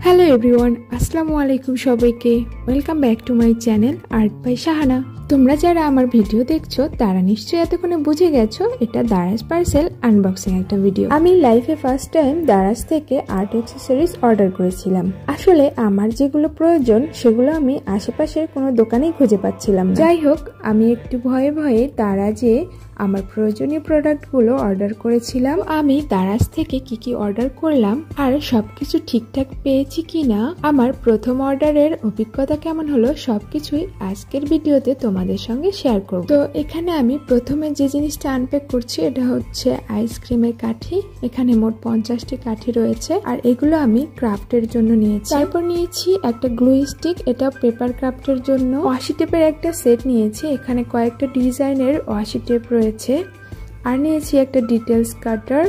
Hello everyone, আসসালামু আলাইকুম সবাইকে। Welcome back to my channel art by Shahana. তোমরা যারা আমার ভিডিও দেখছো তারা নিশ্চয়ই এতক্ষণে বুঝে গেছো এটা দারাজ পার্সেল আনবক্সিং একটা ভিডিও। আমি লাইফে ফার্স্ট টাইম দারাজ থেকে আর্ট অ্যাক্সেসরিজ অর্ডার করেছিলাম। আসলে আমার যেগুলো প্রয়োজন সেগুলো আমি আশেপাশের কোনো দোকানেই খুঁজে পাচ্ছিলাম না। যাই হোক, আমি একটু ভয়ে ভয়ে দারাজে আমার প্রয়োজনীয় প্রোডাক্টগুলো অর্ডার করেছিলাম। আমি দারাজ থেকে কি অর্ডার করলাম আর সবকিছু ঠিকঠাক পেয়েছি কিনা, আমার প্রথম অর্ডারের অভিজ্ঞতা কেমন হলো, সবকিছুই আজকের ভিডিওতে তোমাদের সঙ্গে শেয়ার করব। তো এখানে আমি প্রথমে যে জিনিসটা আনপ্যাক করছি এটা হচ্ছে আইসক্রিমের কাঠি। এখানে মোট 50টি কাঠি রয়েছে আর এগুলো আমি ক্রাফটের জন্য নিয়েছি। তারপর নিয়েছি একটা গ্লু স্টিক, এটা পেপার ক্রাফটের জন্য। ওয়াশি টেপের একটা সেট নিয়েছি, এখানে কয়েকটা ডিজাইনের ওয়াশি টেপ রয়েছে। আর নিয়েছি একটা ডিটেলস কাটার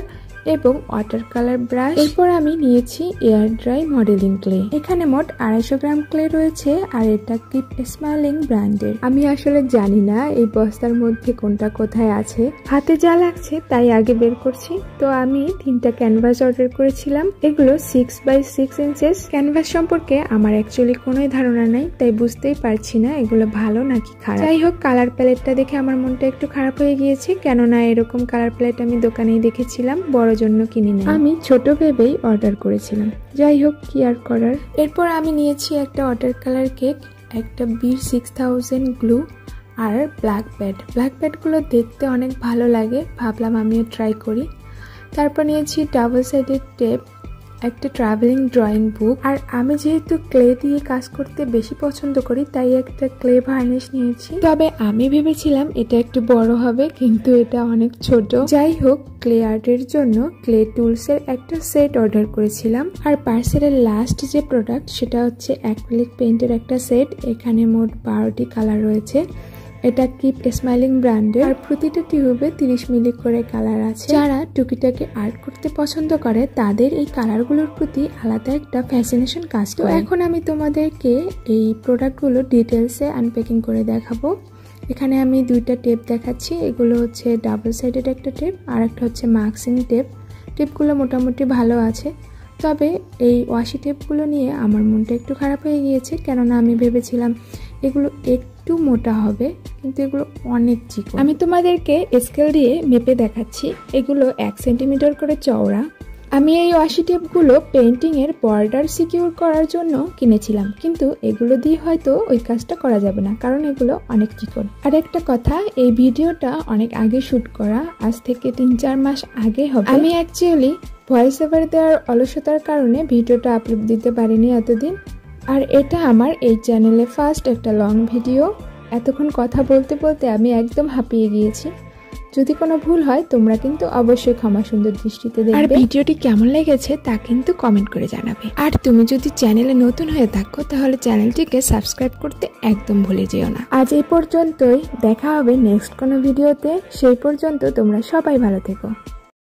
এবং ওয়াটার কালার ব্রাশ। এরপর আমি নিয়েছি এয়ার ড্রাই মডেলিং ক্লে। এখানে মোট 250 গ্রাম ক্লে রয়েছে আর এটা কিপ স্মাইলিং ব্র্যান্ডের। আমি আসলে জানি না এই বস্তার মধ্যে কোনটা কোথায় আছে, হাতে যা লাগছে তাই আগে বের করছি। তো আমি 3টা ক্যানভাস অর্ডার করেছিলাম। এগুলো 6x6 ইঞ্চেস। ক্যানভাস সম্পর্কে আমার অ্যাকচুয়ালি কোনো ধারণা নাই, তাই বুঝতেই পারছি না এগুলো ভালো নাকি খারাপ। যাই হোক, কালার প্যালেটটা দেখে আমার মনটা একটু খারাপ হয়ে গিয়েছে, কেননা এরকম কালার প্যালেট আমি দোকানেই দেখেছিলাম, বড় জন্য কিনি না। আমি ছোট ভেবেই অর্ডার করেছিলাম। যাই হোক, কি আর করার। এরপর আমি নিয়েছি একটা ওয়াটার কালার কেক, একটা B6000 গ্লু আর ব্ল্যাক প্যাড। ব্ল্যাক প্যাডগুলো দেখতে অনেক ভালো লাগে, ভাবলাম আমিও ট্রাই করি। তারপর নিয়েছি ডাবল সাইডেড টেপ, একটা ট্রাভেলিং ড্রয়িং বুক। আর আমি যেহেতু ক্লে দিয়ে কাজ করতে বেশি পছন্দ করি তাই একটা ক্লে ভার্নিশ নিয়েছি। তবে আমি ভেবেছিলাম এটা একটু বড় হবে, কিন্তু এটা অনেক ছোট। যাই হোক, ক্লে আর্টের জন্য ক্লে টুলস এর একটা সেট অর্ডার করেছিলাম। আর পার্সেলের লাস্ট যে প্রোডাক্ট সেটা হচ্ছে অ্যাক্রিলিক পেইন্টের একটা সেট। এখানে মোট 12টি কালার রয়েছে। এটা কিপ স্মাইলিং ব্র্যান্ডের আর প্রতিটা টিউবে 30 মিলি করে কালার আছে। যারা টুকিটাকি আর্ট করতে পছন্দ করে তাদের এই কালারগুলোর প্রতি আলাদা একটা ফ্যাসিনেশন কাজ করে। এখন আমি তোমাদেরকে এই প্রোডাক্টগুলো ডিটেলসে আনপ্যাকিং করে দেখাবো। এখানে আমি 2টা টেপ দেখাচ্ছি। এগুলো হচ্ছে ডাবল সাইডেড একটা টেপ আর একটা হচ্ছে মার্কসিং টেপ। টেপগুলো মোটামুটি ভালো আছে, তবে এই ওয়াশি টেপগুলো নিয়ে আমার মনটা একটু খারাপ হয়ে গিয়েছে, কেননা আমি ভেবেছিলাম এগুলো একটু মোটা হবে, কিন্তু এগুলো অনেক চিকন। আমি তোমাদেরকে স্কেল দিয়ে মেপে দেখাচ্ছি। এগুলো 1 সেন্টিমিটার করে চওড়া। আমি এই ওয়াশি টেপগুলো পেইন্টিং এর বর্ডার সিকিউর করার জন্য কিনেছিলাম, কিন্তু এগুলো দিয়ে হয়তো ওই কাজটা করা যাবে না, কারণ এগুলো অনেক চিকন। আর একটা কথা, এই ভিডিওটা অনেক আগে শুট করা, আজ থেকে 3-4 মাস আগে হবে। আমি অ্যাকচুয়ালি ভয়েস ওভার দেওয়ার অলসতার কারণে ভিডিওটা আপলোড দিতে পারিনি এতদিন। আর এটা আমার এই চ্যানেলে ফার্স্ট একটা লং ভিডিও। এতক্ষণ কথা বলতে বলতে আমি একদম হাঁপিয়ে গিয়েছি। যদি কোনো ভুল হয় তোমরা কিন্তু অবশ্যই ক্ষমা সুন্দর দৃষ্টিতে দেখবে। আর ভিডিওটি কেমন লেগেছে তা কিন্তু কমেন্ট করে জানাবে। আর তুমি যদি চ্যানেলে নতুন হয়ে থাকো তাহলে চ্যানেলটিকে সাবস্ক্রাইব করতে একদম ভুলে যেও না। আজ এই পর্যন্তই, দেখা হবে নেক্সট কোনো ভিডিওতে। সেই পর্যন্ত তোমরা সবাই ভালো থেকো।